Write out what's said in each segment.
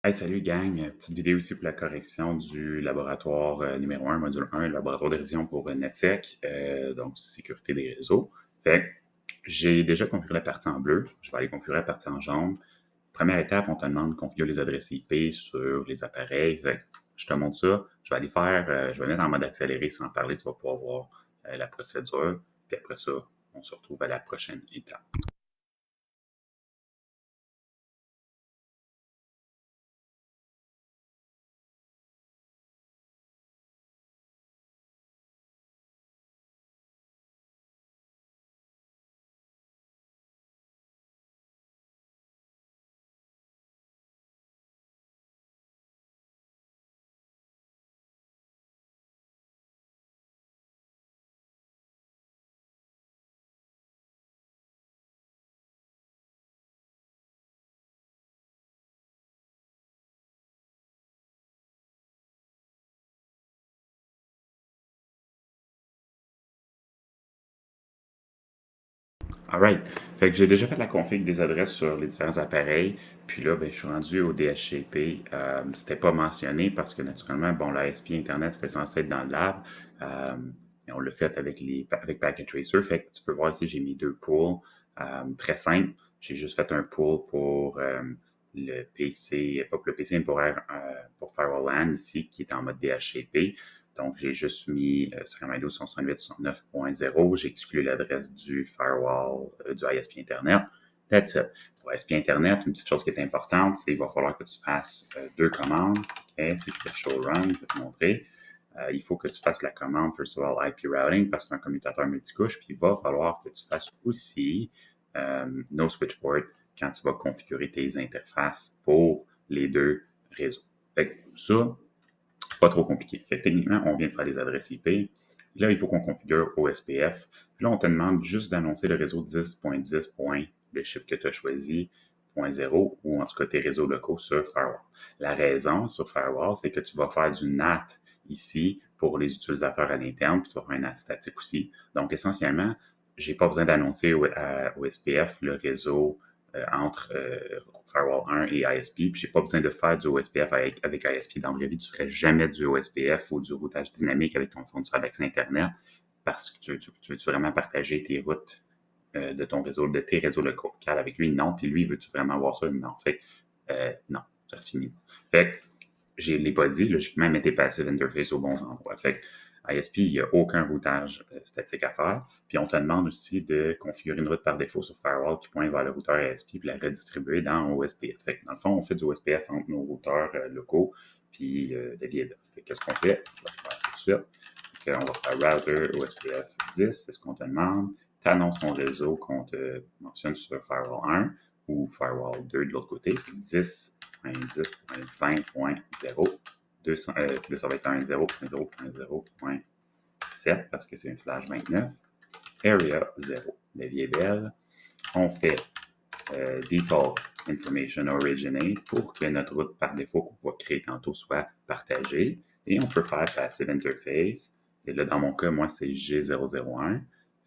Hey, salut gang, petite vidéo ici pour la correction du laboratoire numéro 1, module 1, laboratoire de révision pour NetSec, donc sécurité des réseaux. Fait que j'ai déjà configuré la partie en bleu, je vais aller configurer la partie en jaune. Première étape, on te demande de configurer les adresses IP sur les appareils. Fait que je te montre ça, je vais aller faire, je vais mettre en mode accéléré sans parler, tu vas pouvoir voir la procédure, puis après ça, on se retrouve à la prochaine étape. Alright. Fait que j'ai déjà fait la config des adresses sur les différents appareils. Puis là, ben, je suis rendu au DHCP. C'était pas mentionné parce que naturellement, bon, l'ISP Internet, c'était censé être dans le lab. Euh, mais on l'a fait avec Packet Tracer. Fait que tu peux voir ici, j'ai mis deux pools. Très simple. J'ai juste fait un pool pour le PC, pas pour le PC, mais pour Firewall LAN ici, qui est en mode DHCP. Donc, j'ai juste mis Sacramento 168.69.0. J'ai exclu l'adresse du firewall du ISP Internet. That's it. Pour ISP Internet, une petite chose qui est importante, c'est qu'il va falloir que tu fasses deux commandes. Okay? Si je fais show run, je vais te montrer. Il faut que tu fasses la commande, first of all, IP routing, parce que c'est un commutateur multicouche. Puis il va falloir que tu fasses aussi no switchboard quand tu vas configurer tes interfaces pour les deux réseaux. Fait que ça, pas trop compliqué. Fait que techniquement, on vient de faire les adresses IP. Là, il faut qu'on configure OSPF. Puis là, on te demande juste d'annoncer le réseau 10.10. Le chiffre que tu as choisi, 0.0, ou en tout cas tes réseaux locaux sur Firewall. La raison sur Firewall, c'est que tu vas faire du NAT ici pour les utilisateurs à l'interne, puis tu vas faire un NAT statique aussi. Donc, essentiellement, j'ai pas besoin d'annoncer à OSPF le réseau entre Firewall 1 et ISP, puis j'ai pas besoin de faire du OSPF avec ISP. Dans la vraie vie, tu ferais jamais du OSPF ou du routage dynamique avec ton fournisseur d'accès Internet parce que tu veux vraiment partager tes routes de ton réseau, de tes réseaux locaux. Avec lui, non, puis lui, veux-tu vraiment voir ça? Non. Fait non, ça finit. Fait que, je ne l'ai pas dit, logiquement, mets tes passive interface aux bons endroits. Fait que, ISP, il n'y a aucun routage statique à faire. Puis on te demande aussi de configurer une route par défaut sur Firewall qui pointe vers le routeur ISP puis la redistribuer dans OSPF. Fait que dans le fond, on fait du OSPF entre nos routeurs locaux puis le VIA. Fait qu'est-ce qu'on fait? Je vais faire ça tout de suite. Fait on va faire router OSPF 10, c'est ce qu'on te demande. Tu annonces ton réseau qu'on te mentionne sur Firewall 1 ou Firewall 2 de l'autre côté. 10.10.20.0. Puis là, ça va être un 0.0.0.7 parce que c'est un slash 29. Area 0. La vie est belle. On fait default information originate pour que notre route par défaut qu'on va créer tantôt soit partagée. Et on peut faire passive interface. Et là, dans mon cas, moi, c'est G001.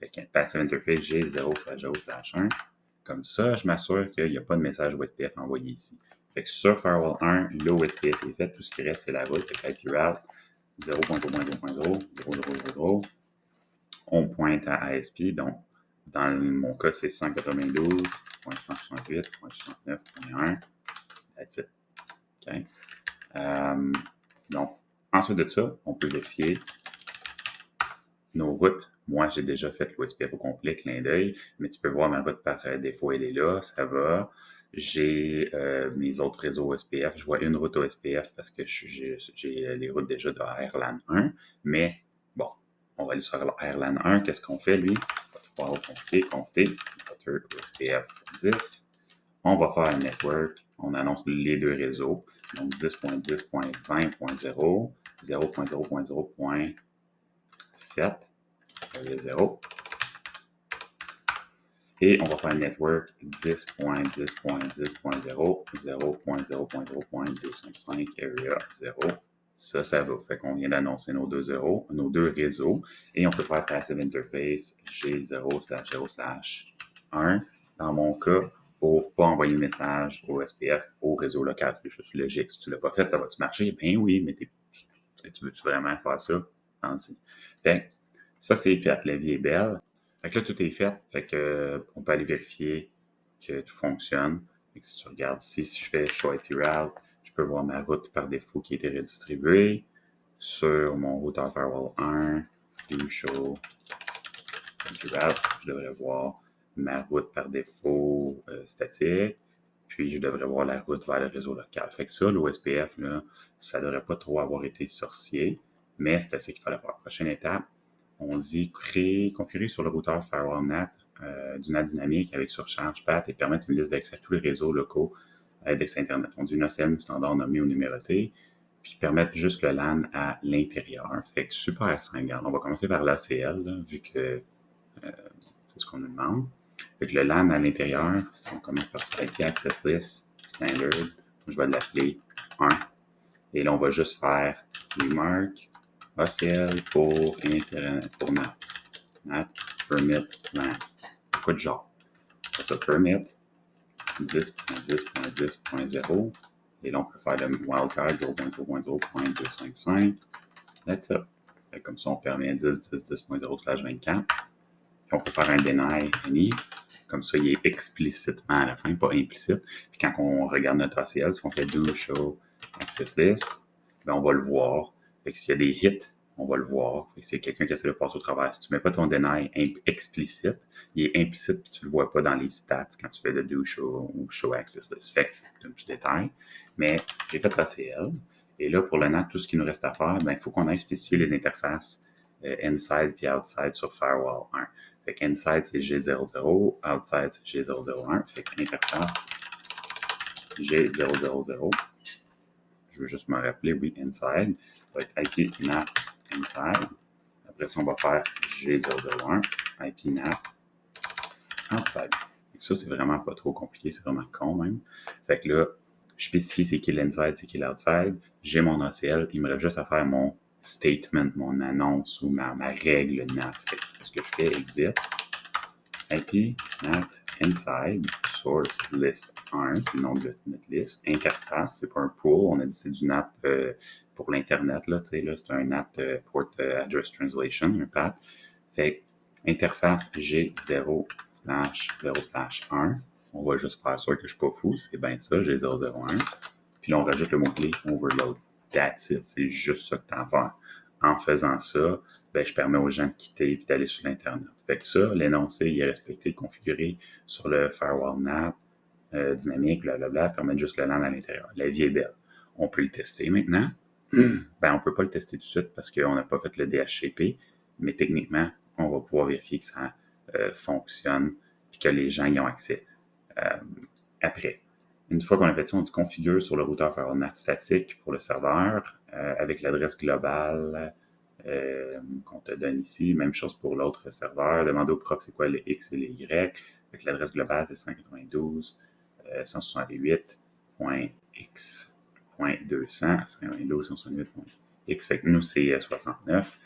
Fait que passive interface G0/0/1. Comme ça, je m'assure qu'il n'y a pas de message OSPF envoyé ici. Fait que sur Firewall 1, l'OSPF est fait. Tout ce qui reste, c'est la route. Fait que IP route 0.0.0.0, on pointe à ISP. Donc, dans mon cas, c'est 192.168.69.1. That's it. Okay. Donc, ensuite de ça, on peut vérifier nos routes. Moi, j'ai déjà fait l'OSPF au complet, clin d'œil, mais tu peux voir ma route par défaut, elle est là, ça va. J'ai mes autres réseaux OSPF. Je vois une route OSPF parce que j'ai les routes déjà de Airlan 1, mais bon, on va aller sur Airlan 1. Qu'est-ce qu'on fait, lui? On va pouvoir config, router OSPF 10. On va faire un network. On annonce les deux réseaux. Donc 10.10.20.0, 0.0.0.7, 0. Et on va faire un network 10.10.10.0, 0.0.0.255, area 0. Ça va. Fait qu'on vient d'annoncer nos deux zéros, nos deux réseaux. Et on peut faire passive interface G0/0/1. Dans mon cas, pour pas envoyer le message au SPF, au réseau local. C'est juste logique. Si tu l'as pas fait, ça va-tu marcher? Ben oui, mais tu veux-tu vraiment faire ça? Pense-y. Fait que ça, c'est fait. La vie est belle. Fait que là, tout est fait. Fait que, on peut aller vérifier que tout fonctionne. Fait que si tu regardes ici, si je fais Show IP Route, je peux voir ma route par défaut qui a été redistribuée sur mon routeur Firewall 1, do Show IP Route. Je devrais voir ma route par défaut statique. Puis, je devrais voir la route vers le réseau local. Fait que ça, l'OSPF, là, ça ne devrait pas trop avoir été sorcier, mais c'est assez qu'il fallait faire. Prochaine étape, on dit créer, configurer sur le routeur Firewall NAT du NAT dynamique avec surcharge PAT et permettre une liste d'accès à tous les réseaux locaux d'accès Internet. On dit une OCM standard nommé ou numéroté, puis permettre juste le LAN à l'intérieur. Fait que super simple. Regarde, on va commencer par l'ACL, là, vu que c'est ce qu'on nous demande. Fait que le LAN à l'intérieur, si on commence par ce IP Access List Standard, je vais l'appeler 1. Et là, on va juste faire remark ACL pour Internet, pour NAT. NAT, permit, LAN. Pas de genre. Ça, permit 10.10.10.0. Et là, on peut faire le wildcard 0.0.0.255. That's it. Comme ça, on permet 10.10.10.0/24. On peut faire un deny any. Comme ça, il est explicitement à la fin, pas implicite. Puis quand on regarde notre ACL, si on fait do show access list, ben on va le voir. Fait que s'il y a des hits, on va le voir. Fait que s'il y a quelqu'un qui essaie de passer au travers, si tu ne mets pas ton deny explicite, il est implicite puis tu ne le vois pas dans les stats quand tu fais le do show ou show access list. Fait que c'est un petit détail. Mais j'ai fait l'ACL. Et là, pour le NAT, tout ce qu'il nous reste à faire, ben, il faut qu'on aille spécifier les interfaces inside puis outside sur Firewall 1. Fait que inside, c'est G00, outside, c'est G001. Fait que l'interface G000. Je veux juste me rappeler, oui, inside. Ça va être IP NAT inside. Après ça, on va faire G001, IP NAT outside. Fait que ça, c'est vraiment pas trop compliqué, c'est vraiment con même. Fait que là, je spécifie c'est qui l'inside, c'est qui l'outside. J'ai mon ACL, il me reste juste à faire mon statement, mon annonce ou ma règle NAT. Fait que ce que je fais, exit. IP NAT inside source list 1, c'est le nom de notre liste. Interface, c'est pas un pool, on a dit c'est du NAT pour l'Internet, là, tu sais, là, c'est un NAT Port Address Translation, un PAT. Fait interface G0/0/1. On va juste faire sûr que je suis pas fou, c'est bien ça, G001. Puis là, on rajoute le mot-clé overload. That's it, c'est juste ça que tu as à faire. En faisant ça, ben, je permets aux gens de quitter et d'aller sur l'Internet. Fait que ça, l'énoncé, il est respecté, configuré sur le firewall NAT, dynamique, blablabla, permet juste le LAN à l'intérieur. La vie est belle. On peut le tester maintenant. Ben, on ne peut pas le tester tout de suite parce qu'on n'a pas fait le DHCP, mais techniquement, on va pouvoir vérifier que ça fonctionne et que les gens y ont accès après. Une fois qu'on a fait ça, on dit configure sur le routeur firewall NAT statique pour le serveur avec l'adresse globale qu'on te donne ici. Même chose pour l'autre serveur. Demandez au proc c'est quoi le X et le Y. Avec l'adresse globale, c'est 192 168.x.200 192 168.x. Fait que nous, c'est 69.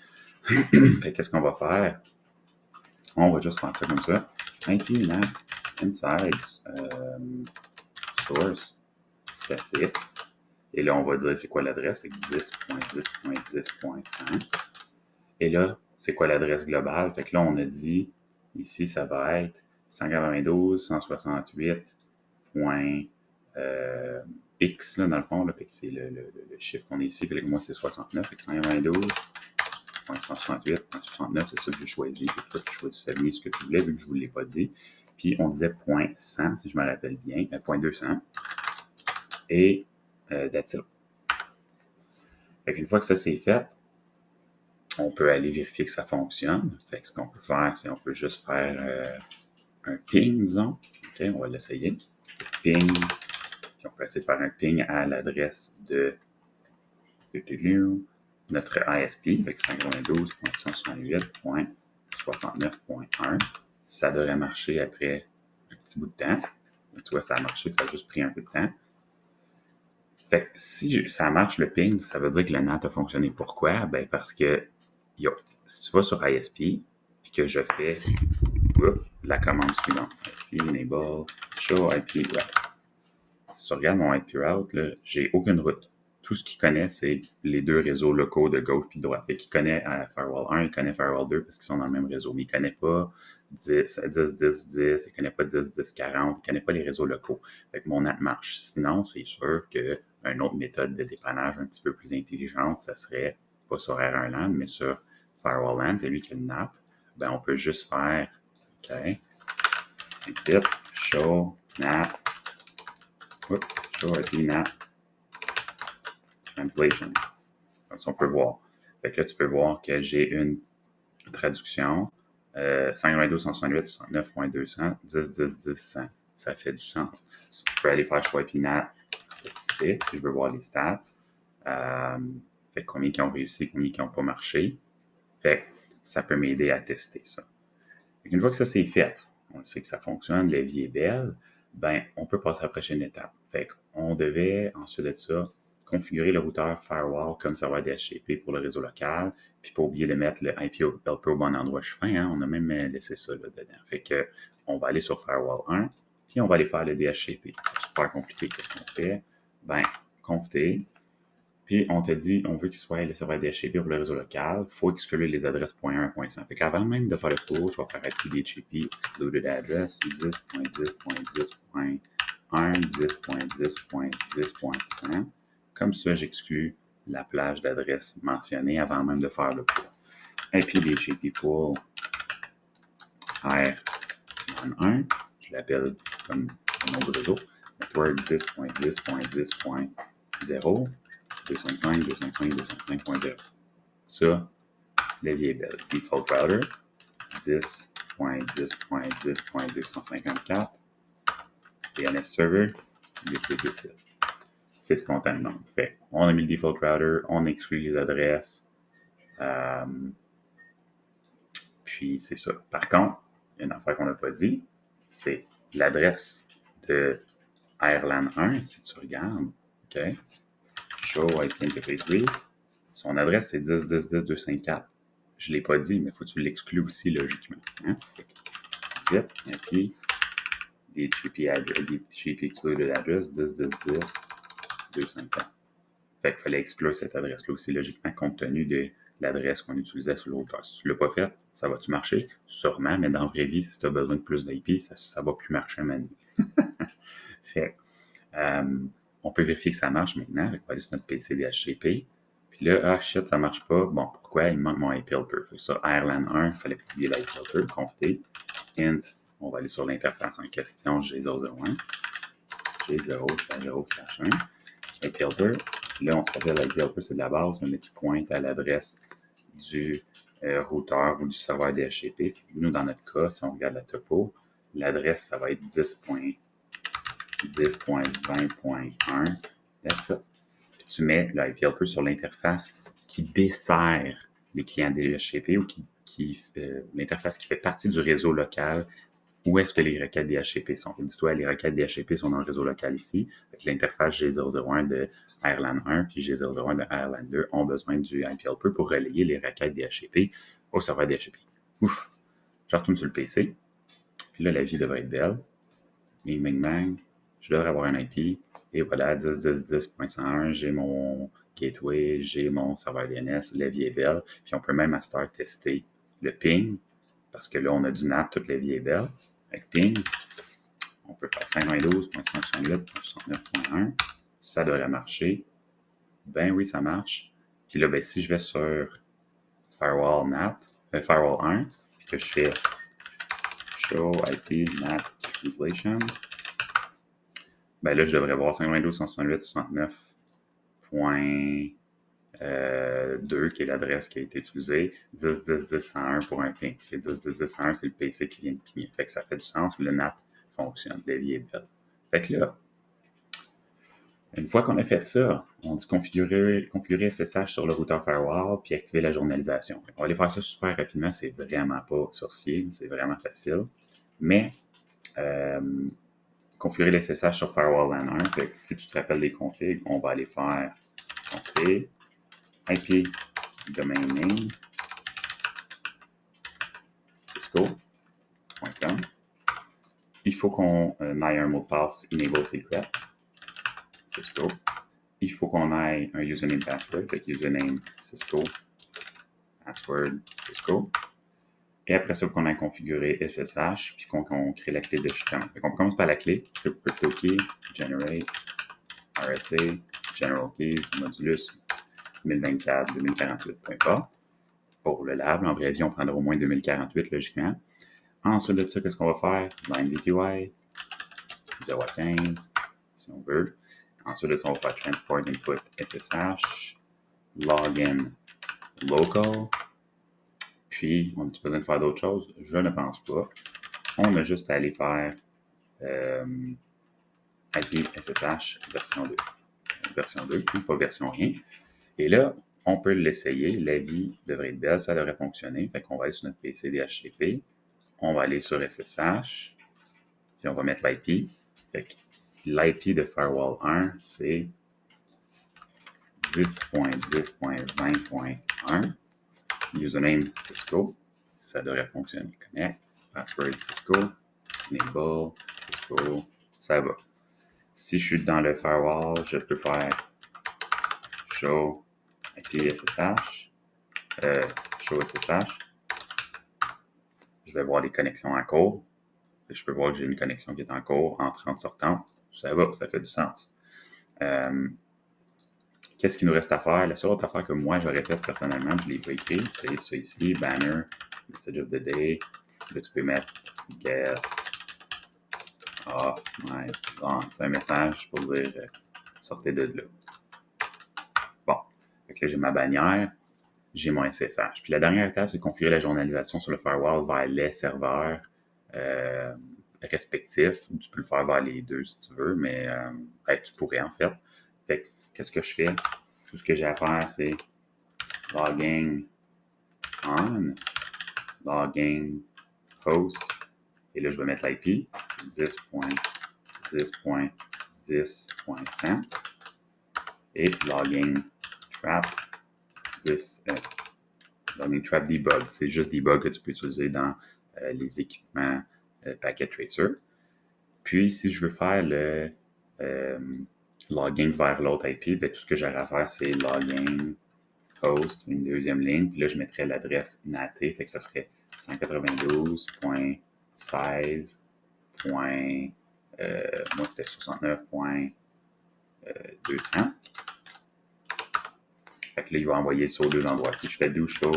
Fait qu'est-ce qu'on va faire? On va juste faire ça comme ça. IP NAT inside source statique. Et là, on va dire c'est quoi l'adresse, fait que 10.10.10.100. Et là, c'est quoi l'adresse globale? Fait que là, on a dit, ici, ça va être 192.168.x, là, dans le fond, là, fait que c'est le chiffre qu'on a ici, fait que moi, c'est 69, fait que 192.168.69, c'est ça que j'ai choisi. Fait que toi, tu choisissais mieux ce que tu voulais, vu que je ne vous l'ai pas dit. Puis, on disait .100, si je me rappelle bien, .200. Et that's it. Fait qu'une fois que ça c'est fait, on peut aller vérifier que ça fonctionne. Fait que ce qu'on peut faire, c'est on peut juste faire un ping, disons. OK, on va l'essayer. Ping. Puis on peut essayer de faire un ping à l'adresse de notre ISP, fait que 192.168.69.1. Ça devrait marcher après un petit bout de temps. Tu vois, ça a marché, ça a juste pris un peu de temps. Fait que si ça marche le ping, ça veut dire que le NAT a fonctionné. Pourquoi? Ben parce que si tu vas sur ISP et que je fais la commande suivante, ISP enable show IP route. Si tu regardes mon IP route, là, j'ai aucune route. Tout ce qu'il connaît, c'est les deux réseaux locaux de gauche puis de droite. Fait qu'il connaît Firewall 1, il connaît Firewall 2 parce qu'ils sont dans le même réseau, mais il ne connaît pas 10, 10, 10, 10, il ne connaît pas 10, 10, 40, il ne connaît pas les réseaux locaux. Fait que mon app marche. Sinon, c'est sûr qu'une autre méthode de dépannage un petit peu plus intelligente, ça serait pas sur R1LAN, mais sur Firewall LAN, c'est lui qui a le NAT. Ben, on peut juste faire, OK, exit, show, NAT, show IP NAT, translation. Comme ça, on peut voir. Fait que là, tu peux voir que j'ai une traduction 522.168.69.200, 10, 10, 10, 100. Ça fait du sens. Je peux aller faire choix PNAT statistique si je veux voir les stats. Fait que combien qui ont réussi, combien qui n'ont pas marché. Fait que ça peut m'aider à tester ça. Une fois que ça c'est fait, on sait que ça fonctionne, la vie est belle, ben on peut passer à la prochaine étape. Fait qu'on devait ensuite de ça configurer le routeur firewall comme serveur DHCP pour le réseau local, puis pas oublier de mettre le IP helper au bon endroit. Je suis fin, hein? On a même laissé ça là dedans. Fait que on va aller sur firewall 1, puis on va aller faire le DHCP. C'est super compliqué. Qu'est-ce qu'on fait? Ben, conft. Puis, on te dit, on veut qu'il soit le serveur DHCP pour le réseau local. Il faut exclure les adresses .1 et .100. Fait qu'avant même de faire le cours, je vais faire IP DHCP, excluded address, 10.10.10.1, 10.10.10.100. Comme ça, j'exclus la plage d'adresses mentionnée avant même de faire le cours. IP DHCP pour R1, je l'appelle comme le nom de réseau, network 10.10.10.0. 255, 255, 255.0. Ça, la vie est belle. Default router, 10.10.10.254. DNS server, 8.8.8. C'est ce qu'on t'en demande. Fait, on a mis le default router, on exclut les adresses. Puis, c'est ça. Par contre, il y a une affaire qu'on n'a pas dit, c'est l'adresse de RLAN 1, si tu regardes. OK? Show IP interface brief. Son adresse, c'est 10.10.10.254. Je ne l'ai pas dit, mais il faut que tu l'exclues aussi logiquement. Hein? Zip, IP, DHCP excluded address, 10.10.10.254. Fait qu'il fallait exclure cette adresse-là aussi logiquement compte tenu de l'adresse qu'on utilisait sur le routeur. Si tu ne l'as pas fait, ça va-tu marcher? Sûrement, mais dans la vraie vie, si tu as besoin de plus d'IP, ça ne va plus marcher à manuel. Fait on peut vérifier que ça marche maintenant. On va aller sur notre PC DHCP. Puis là, ah shit, ça marche pas. Bon, pourquoi? Il manque mon IP helper. Fait que ça, RLAN 1, il fallait publier l'IP helper, conft. Int, on va aller sur l'interface en question, G001. G0/0/1. IP helper. Là, on se rappelle, l'IP helper, c'est de la base, mais tu pointes à l'adresse du routeur ou du serveur DHCP. Nous, dans notre cas, si on regarde la topo, l'adresse, ça va être 10.20.1. That's it. Puis tu mets le IP helper sur l'interface qui dessert les clients DHCP ou l'interface qui fait partie du réseau local où est-ce que les requêtes DHCP sont. Dis-toi, les requêtes DHCP sont dans le réseau local ici. L'interface G001 de RLAN 1 puis G001 de RLAN 2 ont besoin du IP helper pour relayer les requêtes DHCP au serveur DHCP. Ouf! Je retourne sur le PC. Puis là, la vie devrait être belle. Bing, bing, bang. Je devrais avoir un IP. Et voilà, 10.10.10.101, j'ai mon gateway, j'ai mon serveur DNS, la vie est belle. Puis on peut même à Start tester le ping, parce que là, on a du NAT, toute la vie est belle. Avec ping, on peut faire 522.168.69.1. Ça devrait marcher. Ben oui, ça marche. Puis là, ben, si je vais sur Firewall 1, puis que je fais Show IP NAT Translation, ben là, je devrais voir 522.168.2 qui est l'adresse qui a été utilisée, 10.10.10.101 pour un ping. 10.10.10.101, c'est le PC qui vient de pinguer. Fait que ça fait du sens, le NAT fonctionne, la vie est belle. Fait que là, une fois qu'on a fait ça, on dit configurer SSH sur le routeur firewall puis activer la journalisation. On va aller faire ça super rapidement, c'est vraiment pas sorcier, c'est vraiment facile. Mais configurer le SSH sur Firewall LAN 1. Fait que si tu te rappelles les configs, on va aller faire config, IP, domain name, cisco.com. Il faut qu'on aille un mot de passe enable secret. Cisco. Il faut qu'on aille un username password. Fait que username Cisco. Password Cisco. Et après ça, il faut qu'on aille configurer SSH puis qu'on crée la clé de chiffrement. Fait qu'on commence par la clé. Crypto key, generate, RSA, general keys, modulus 2024, 2048, peu importe. Pour le lab, en vraie vie, on prendra au moins 2048 logiquement. Ensuite de ça, qu'est-ce qu'on va faire? Line VTY, 0 à 15, si on veut. Ensuite de ça, on va faire transport input SSH, login local. Puis, on a-tu besoin de faire d'autres choses? Je ne pense pas. On a juste à aller faire IP SSH version 2. Version 2, pas version rien. Et là, on peut l'essayer. La vie devrait être belle, ça devrait fonctionner. Fait qu'on va aller sur notre PC DHCP. On va aller sur SSH. Puis on va mettre l'IP. Fait que l'IP de Firewall 1, c'est 10.10.20.1. Username Cisco. Ça devrait fonctionner. Connect. Password Cisco. Enable. Cisco. Ça va. Si je suis dans le firewall, je peux faire show IP SSH. Show SSH. Je vais voir les connexions en cours. Je peux voir que j'ai une connexion qui est en cours, entrante, sortante. Ça va, ça fait du sens. Qu'est-ce qu'il nous reste à faire? La seule autre affaire que moi j'aurais faite personnellement, je ne l'ai pas écrit, c'est ça ici, banner, message of the day. Là, tu peux mettre get off my lawn. C'est un message pour dire sortez de là. Bon, donc là j'ai ma bannière, j'ai mon SSH. Puis la dernière étape, c'est configurer la journalisation sur le firewall vers les serveurs respectifs. Tu peux le faire vers les deux si tu veux, mais tu pourrais en fait. Fait que, qu'est-ce que je fais? Tout ce que j'ai à faire, c'est logging on, logging host, et là, je vais mettre l'IP 10.10.10.100 et logging trap 10, logging trap debug. C'est juste debug que tu peux utiliser dans les équipements Packet Tracer. Puis, si je veux faire le logging vers l'autre IP, bien, tout ce que j'aurai à faire, c'est logging host, une deuxième ligne, puis là, je mettrais l'adresse NAT, fait que ça serait 192.16. Moi, c'était 69.200. Fait que là, il va envoyer sur deux endroits. Si je fais do show,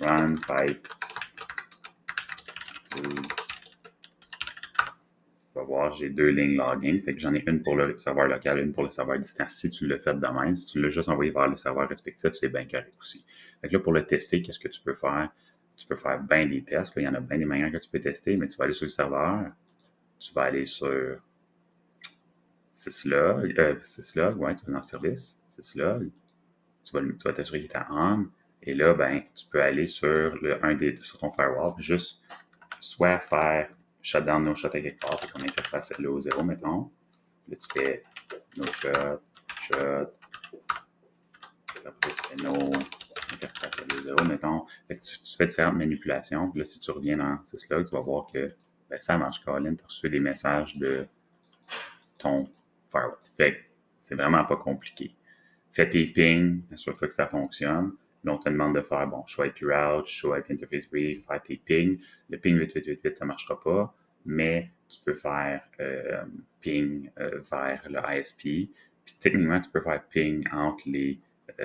run, pipe, do, tu vas voir, j'ai deux lignes logging. Fait que j'en ai une pour le serveur local, une pour le serveur distant. Si tu l'as fait de même, si tu l'as juste envoyé vers le serveur respectif, c'est bien correct aussi. Fait que là, pour le tester, qu'est-ce que tu peux faire? Tu peux faire bien des tests. Là. Il y en a bien des manières que tu peux tester, mais tu vas aller sur le serveur, tu vas aller sur syslog, ouais, tu vas dans le service, syslog, tu vas t'assurer qu'il est en on, et là, ben, tu peux aller sur sur ton firewall, juste soit faire shutdown, no shut à quelque part, fait qu'on interface LO 0, mettons. Là, tu fais no shut, shut, après tu fais no, interface LO 0, mettons. Fait que tu fais différentes manipulations. Puis là, si tu reviens dans syslog, tu vas voir que ben, ça marche, Colin, tu as reçu des messages de ton firewall. Fait que c'est vraiment pas compliqué. Fais tes pings, assure-toi que ça fonctionne. Là, on te demande de faire, bon, show IP route, show IP interface brief, faire tes pings. Le ping 8888, ça ne marchera pas, mais tu peux faire ping vers le ISP. Puis techniquement, tu peux faire ping entre les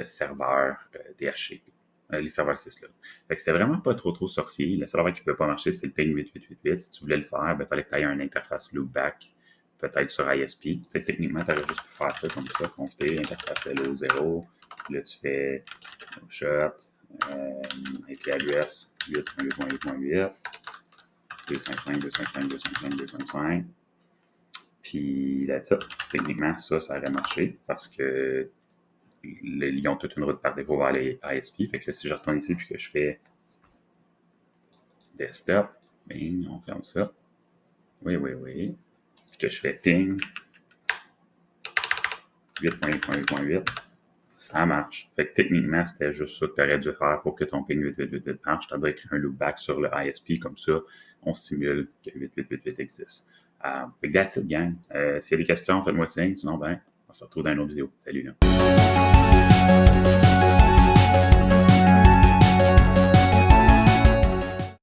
serveurs DHCP, les serveurs syslog. Fait que c'était vraiment pas trop sorcier. Le seul affaire qui ne pouvait pas marcher, c'était le ping 8888. Si tu voulais le faire, il fallait que tu aies une interface loopback, peut-être sur ISP. Tu sais, techniquement, tu aurais juste pu faire ça comme ça, confier, interface LO 0. Là, tu fais no shut, IP address 8.8.8.8, 255.255.255.255. Puis, that's it. Techniquement, ça aurait marché parce que ils ont toute une route par défaut vers les ISP. Fait que là, si je retourne ici puis que je fais desktop, bing, on ferme ça. Oui. Puis que je fais ping 8.8.8.8, ça marche. Fait que techniquement, c'était juste ça que tu aurais dû faire pour que ton ping 8888 marche, c'est-à-dire créer un loopback sur le ISP, comme ça, on simule que 8888 existe. Fait que that's it, gang. S'il y a des questions, faites-moi signe, sinon, ben, on se retrouve dans une autre vidéo. Salut, là.